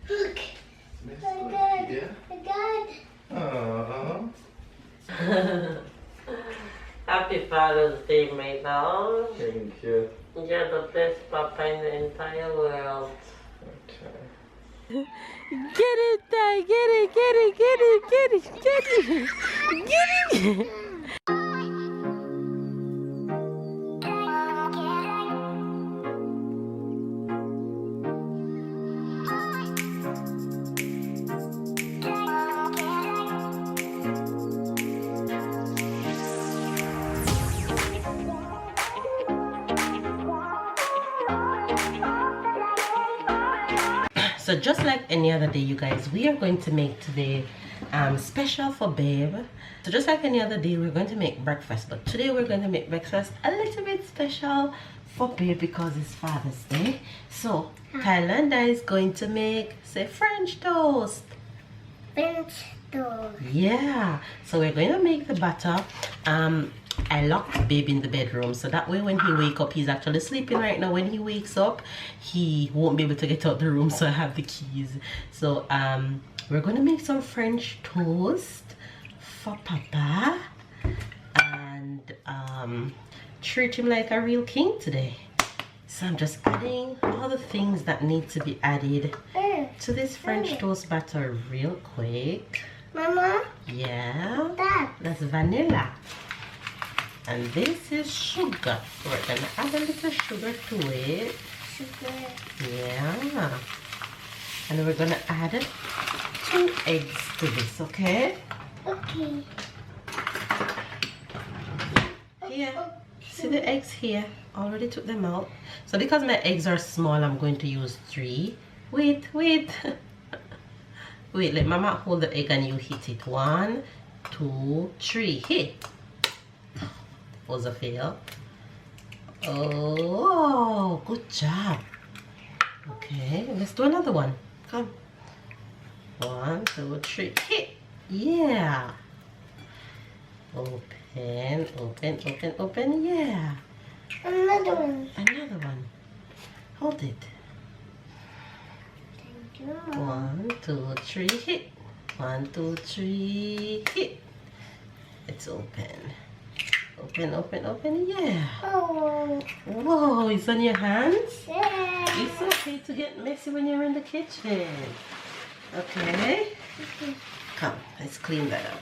Look. I got. Happy Father's Day, my dog. Thank you. You're the best papa in the entire world. Okay. Get it, Dad. Get it, get it, get it, get it, get it. Get it. So just like any other day, you guys, we are going to make today special for Babe. So just like any other day, we're going to make breakfast, but today we're going to make breakfast a little bit special for Babe because it's Father's Day. So Thailander is going to make, say, French toast. French toast. Yeah, so we're going to make the batter. I locked Babe in the bedroom, so that way when he wake up, he's actually sleeping right now. When he wakes up, he won't be able to get out the room, so I have the keys. So we're gonna make some French toast for Papa and treat him like a real king today. So I'm just adding all the things that need to be added to this French toast batter real quick. Mama? Yeah, Dad? that's vanilla. And this is sugar. We're gonna add a little sugar to it. Sugar. Yeah. And we're gonna add 2 eggs to this, okay? Okay. Here. See the eggs here? Already took them out. So because my eggs are small, I'm going to use 3. Wait. Wait, let Mama hold the egg and you hit it. 1, 2, 3. Hit. Was a fail. Oh, good job. Okay, let's do another one. Come. 1, 2, 3. Hit. Yeah. Open. Yeah. Another one. Another one. Hold it. Thank you. 1, 2, 3. Hit. 1, 2, 3. Hit. It's open. Open, yeah. Oh. Whoa, it's on your hands? Yeah. It's okay to get messy when you're in the kitchen. Okay? Come, let's clean that up.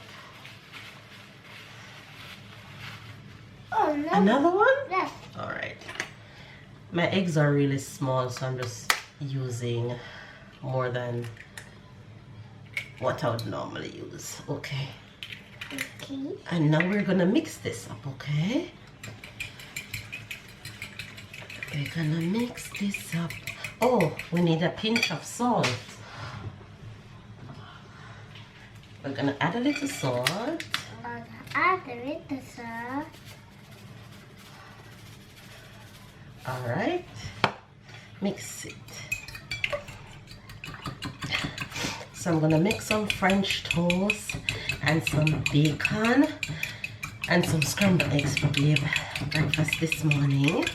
Oh, no. Another one? Yes. Alright. My eggs are really small, so I'm just using more than what I would normally use. Okay. Okay. And now we're gonna mix this up, okay? We're gonna mix this up. Oh, we need a pinch of salt. We're gonna add a little salt. Add a little salt. Alright. Mix it. So I'm gonna make some French toast and some bacon and some scrambled eggs for Babe breakfast this morning.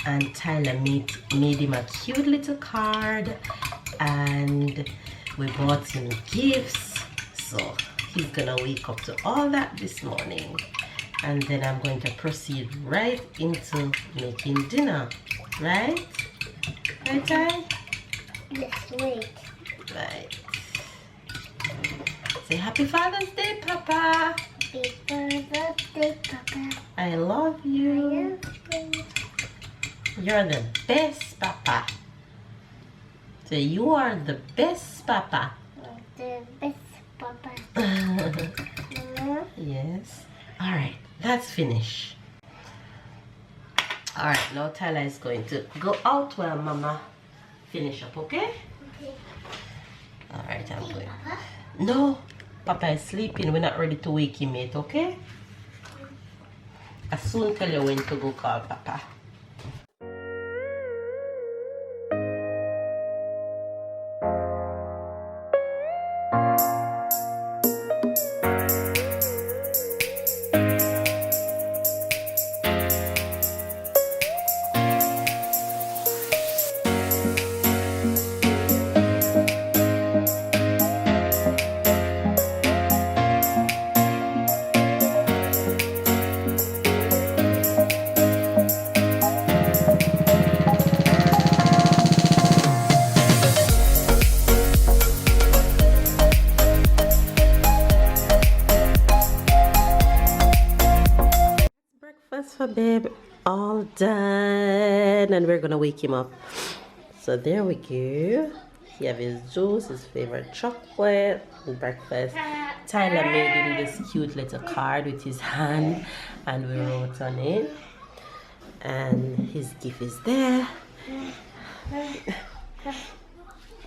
And Tyler made him a cute little card and we bought him gifts. So he's gonna wake up to all that this morning. And then I'm going to proceed right into making dinner. Right? Right, Ty? Yes, wait. Right. Say Happy Father's Day, Papa. Happy birthday, Papa. I love you. You're the best, Papa. So you are the best, Papa. The best, Papa. Mama? Yes. All right, that's finished. All right, now Tyler is going to go out while Mama finish up, okay? Okay. All right, I'm going. Papa? No, Papa is sleeping. We're not ready to wake him yet, okay? I'll soon tell you when to go call Papa. babe. All done. And we're gonna wake him up. So there we go. He have his juice, his favorite chocolate, and breakfast. Tyler made him this cute little card with his hand, and we wrote on it. And his gift is there.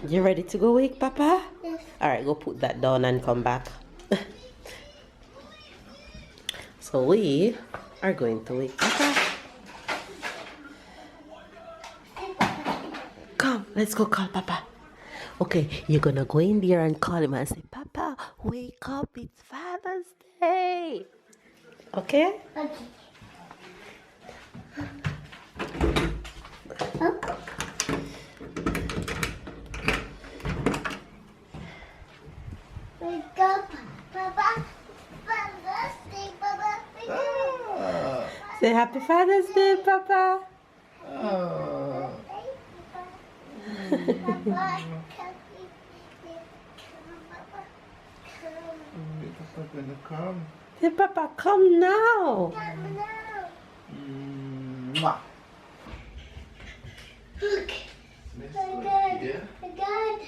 You ready to go wake Papa? Yes. Alright, go put that down and come back. So we are going to wake Papa. Come, let's go call Papa. Okay, you're gonna go in there and call him and say, Papa, wake up, it's Father's Day. Okay? Okay. Huh? Wake up, Papa. Father's Day, Papa. Wake up. Say Happy Father's Day, Papa. Papa, come Papa gonna come. Say Papa, come now. now. Mwah. Look. Miss My Good. God. Yeah. My God.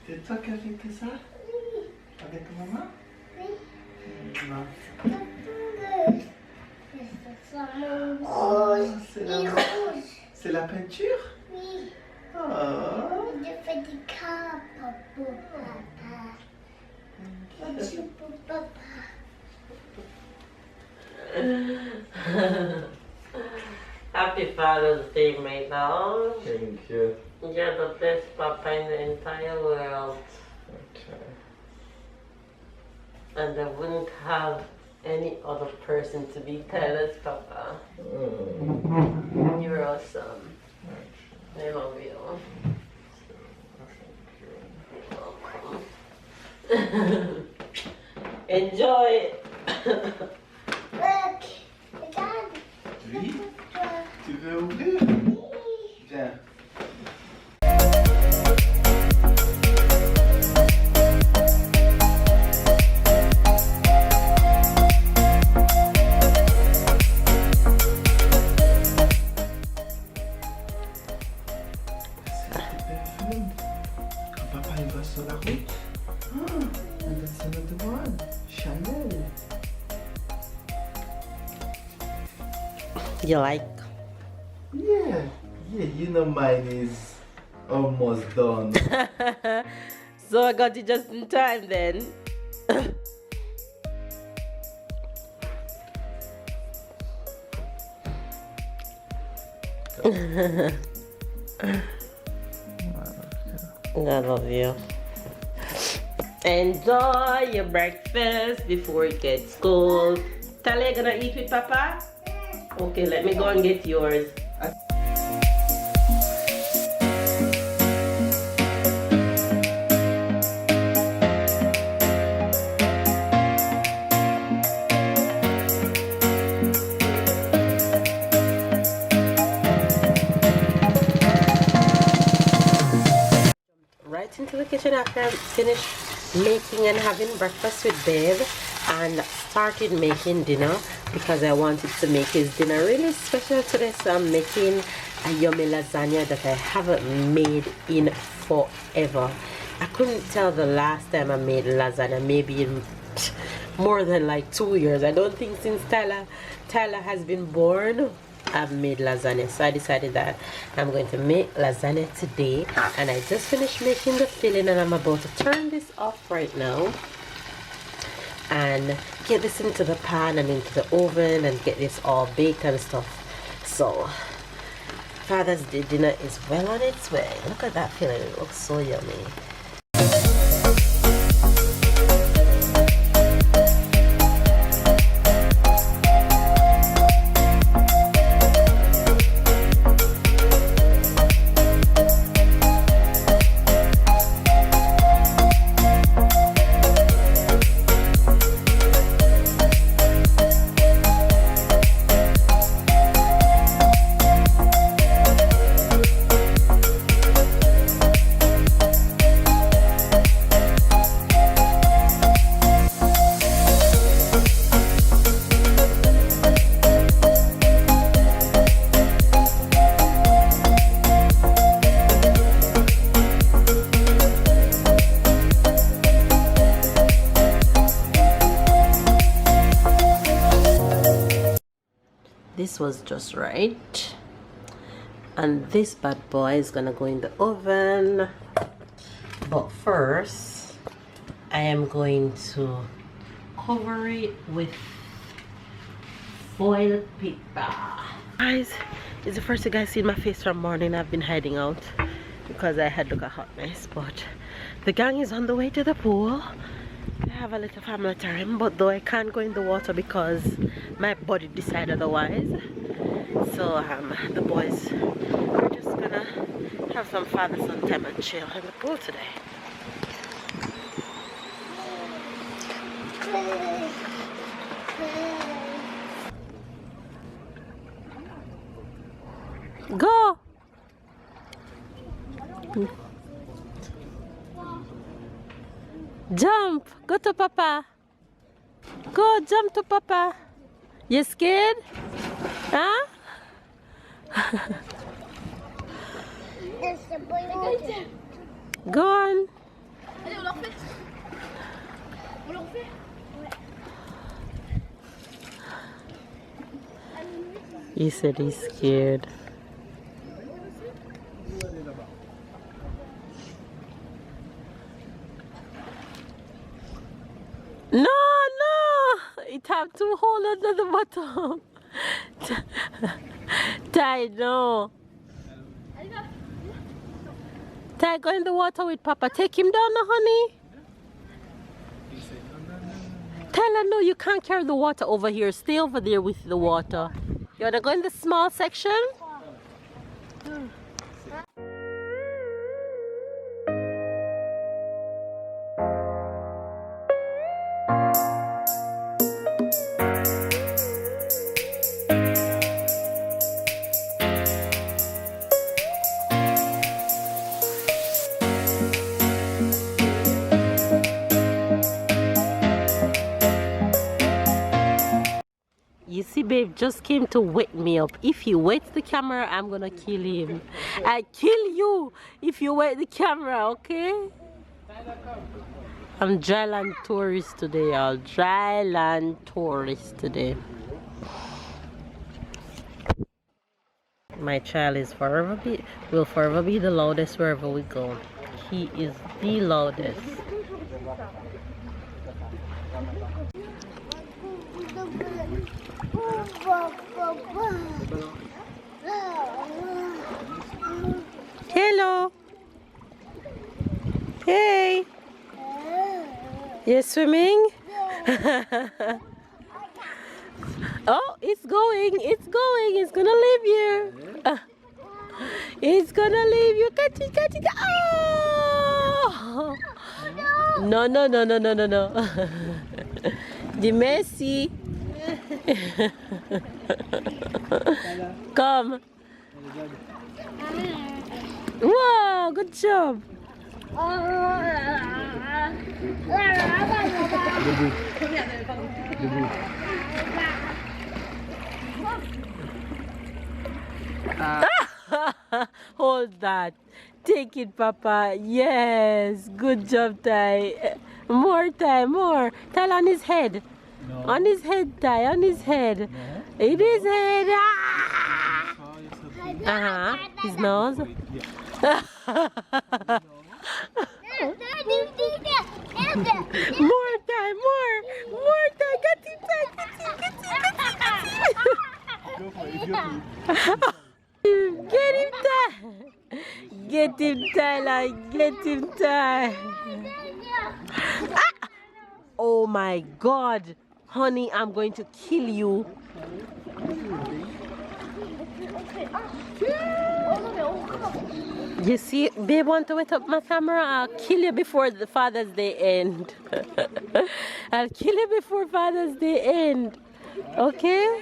Tu toques avec ça? Avec maman? Non. C'est la peinture? Oui, Oh. je fais des cartes pour papa. Merci pour papa. Happy Father's Day, my love. Thank you. You're the best papa in the entire world. Okay. And I wouldn't have any other person to be Tyler's papa. You're awesome. I love you. Welcome. Enjoy. Look, regarde. Oui. Tu veux ouvrir? Viens. Papa, il va sur la route. And that's another one. Chanel. You like? Yeah, you know mine is almost done. So I got it just in time then. I love you. Enjoy your breakfast before it gets cold. Tale, gonna eat with Papa? Okay, let me go and get yours. Right into the kitchen after I finished making and having breakfast with Babe, and started making dinner because I wanted to make his dinner really special today. So I'm making a yummy lasagna that I haven't made in forever. I couldn't tell the last time I made lasagna, maybe in more than like 2 years. I don't think since Tyler has been born I've made lasagna. So I decided that I'm going to make lasagna today, and I just finished making the filling and I'm about to turn this off right now and get this into the pan and into the oven and get this all baked and stuff. So Father's Day dinner is well on its way. Look at that filling, it looks so yummy. this was just right. And this bad boy is gonna go in the oven. But first, I am going to cover it with foil paper. Guys, it's the first you guys see my face from morning. I've been hiding out because I had to go hot mess, but the gang is on the way to the pool. I have a little family time, but though I can't go in the water because my body decided otherwise. So the boys are just gonna have some father-son time and chill in the pool today. Go! Jump! Go to Papa! Go jump to Papa! You scared? Huh? Go on! He said he's scared. No, no! It have to hold under the bottom. Ty, no. Ty, go in the water with Papa. Take him down now, honey. Tell her no, you can't carry the water over here. Stay over there with the water. You wanna go in the small section? You see, babe just came to wake me up. If he wets the camera, I'm gonna kill him. I kill you if you wet the camera, okay? I'm dryland tourist today, y'all. Dryland tourist today. My child is will forever be the loudest wherever we go. He is the loudest. Hello. Hey. You're swimming? Oh, it's going. It's going. It's gonna leave you. It's gonna leave you. Catch it, catch it. Oh! No, no, no, no, no, no, no. The Messi. Come. Wow, good job. Hold that. Take it, Papa. Yes. Good job, Ty. More, Ty. More. Tell on his head. No. On his head, Ty. On his head. No. In his head. Ah. His nose. More time, more time. Get him, Ty. Get him, Ty. Get him, Tyler. Get him, Ty. Ah! Oh my God, honey, I'm going to kill you. You see, babe, want to wet up my camera? I'll kill you before the Father's Day end. I'll kill you before Father's Day end. Okay?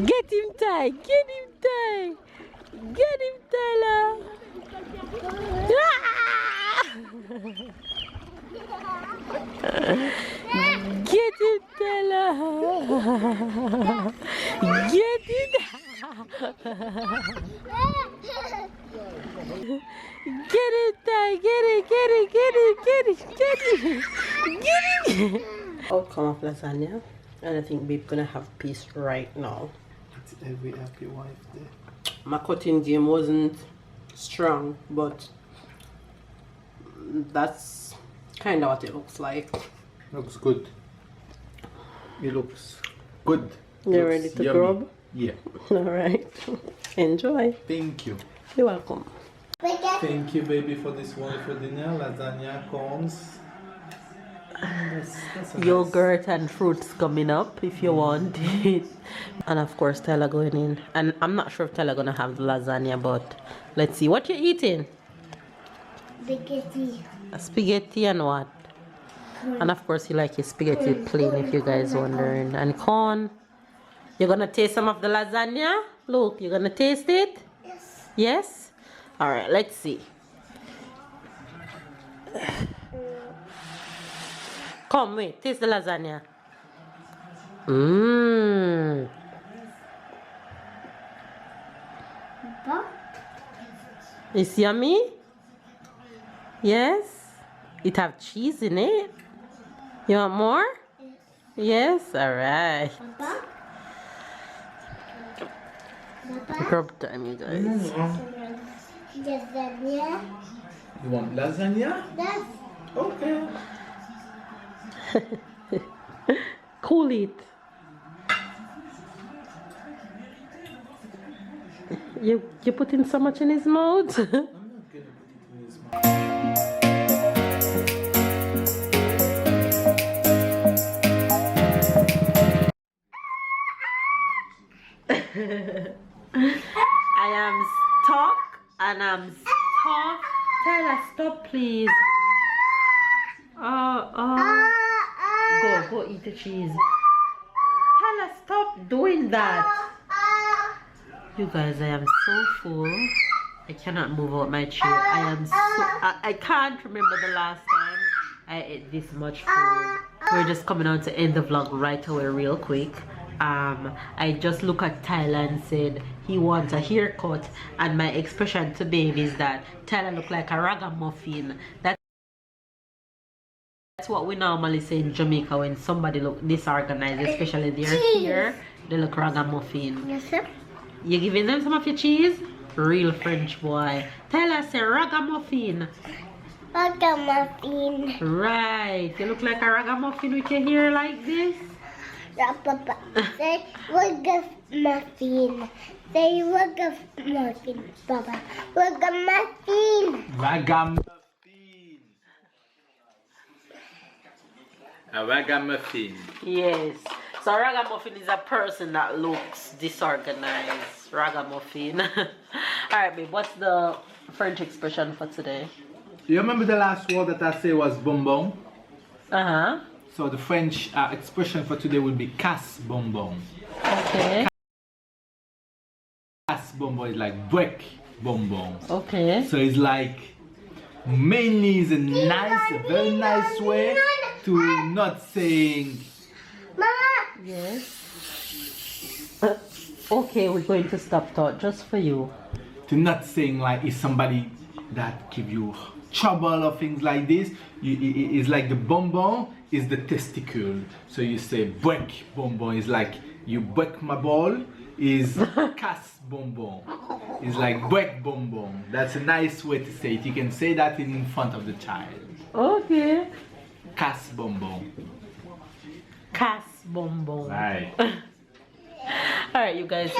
Get him, Ty. Get him, Ty. Get him, Tyler. Get it, Tyler. Get it. Get it, Ty. Get it, get it, get it, get it, get it. Get it. Outcome of lasagna. And I think babe gonna have peace right now. It's every happy wife there. My cutting game wasn't strong, but that's kind of what it looks like. Looks good. It looks good. You're Looks ready to yummy. grub? Yeah. Alright. Enjoy. Thank you. You're welcome. Spaghetti. Thank you, baby, for this wonderful dinner. Lasagna, corns. That's a nice- Yogurt and fruits coming up if you want it. And of course Tyler going in. And I'm not sure if Tyler gonna have the lasagna, but let's see. What you eating? Spaghetti. Spaghetti and what? And of course you like your spaghetti plain if you guys wondering. And corn. You're gonna taste some of the lasagna? Look, you're gonna taste it? Yes. Yes? Alright, let's see. Come, wait, taste the lasagna. Mmm. Papa. It's yummy? Yes? It have cheese in it? You want more? Yes? Alright. Papa. Papa. Grub time, you guys. Lasagna. You want lasagna? Yes. Okay. Cool it. You putting so much in his mouth? I'm not gonna put it in his mouth. I am stuck and I'm stuck. Tyler, stop please. Go eat the cheese. Tyler, stop doing that. You guys, I am so full. I cannot move out my chair. I can't remember the last time I ate this much food. We're just coming out to end the vlog right away real quick. I just look at Tyler and said he wants a haircut, and my expression to babe is that Tyler look like a ragamuffin. That's what we normally say in Jamaica when somebody look disorganized, especially their hair, they look ragamuffin. Yes, sir. You giving them some of your cheese? Real French boy. Tyler say ragamuffin. Ragamuffin. Right. You look like a ragamuffin with your hair like this. Papa. Say ragamuffin. Say ragamuffin, Papa. Ragamuffin. Ragamuffin. A ragamuffin. Yes. So ragamuffin is a person that looks disorganized. Ragamuffin. Alright babe, what's the French expression for today? You remember the last word that I say was bonbon? Uh-huh. So the French expression for today would be casse bonbon. Okay. Casse bonbon is like break bonbon. Okay. So it's like mainly is a very nice way to not saying. Mama. Yes. Okay, we're going to stop thought just for you. To not saying like it's somebody that give you trouble or things like this. It's like the bonbon is the testicle. So you say break bonbon is like you break my ball. Is casse bonbon. It's like break bonbon. That's a nice way to say it. You can say that in front of the child. Okay. Casse bonbon. Casse bonbon. Right. Alright you guys.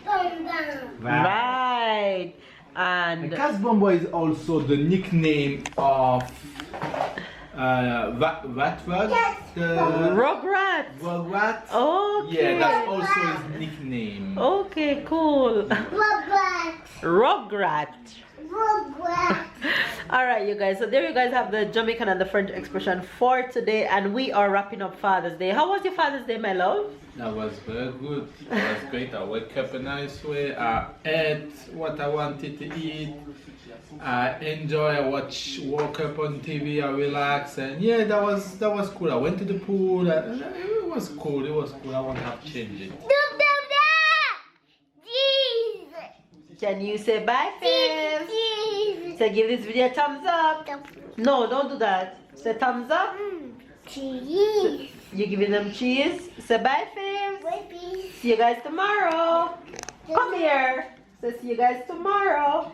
Bonbon. Right. And Casse bonbon is also the nickname of Ratwag. Rugrat. Rugrat. Okay. Yeah, that's also his nickname. Okay, cool. Rugrat. Rugrat. Rugrat. Alright you guys, so there you guys have the Jamaican and the French expression for today, and we are wrapping up Father's Day. How was your Father's Day, my love? That was very good. That was great. I woke up a nice way. I ate what I wanted to eat. I enjoy. I woke up on TV. I relax, and yeah, that was cool. I went to the pool. It was cool. It was cool. I won't have to change it. Can you say bye, fam? Cheese. So give this video a thumbs up. No, don't do that. Say thumbs up. Cheese. You giving them cheese? Say bye, fams. Baby. See you guys tomorrow. Come here. Say see you guys tomorrow.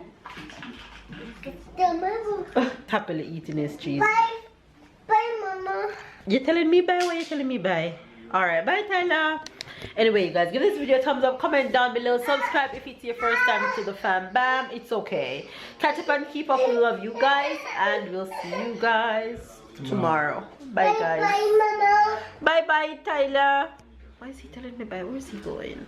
Happily eating his cheese. Bye. Bye, Mama. You telling me bye? What are you telling me bye? Alright, bye Tyler. Anyway, you guys, give this video a thumbs up, comment down below, subscribe if it's your first time to the fam bam. It's okay. Catch up and keep up. We love you guys, and we'll see you guys tomorrow. Bye guys. Bye, Mama. Bye bye Tyler. Why is he telling me bye? Where is he going?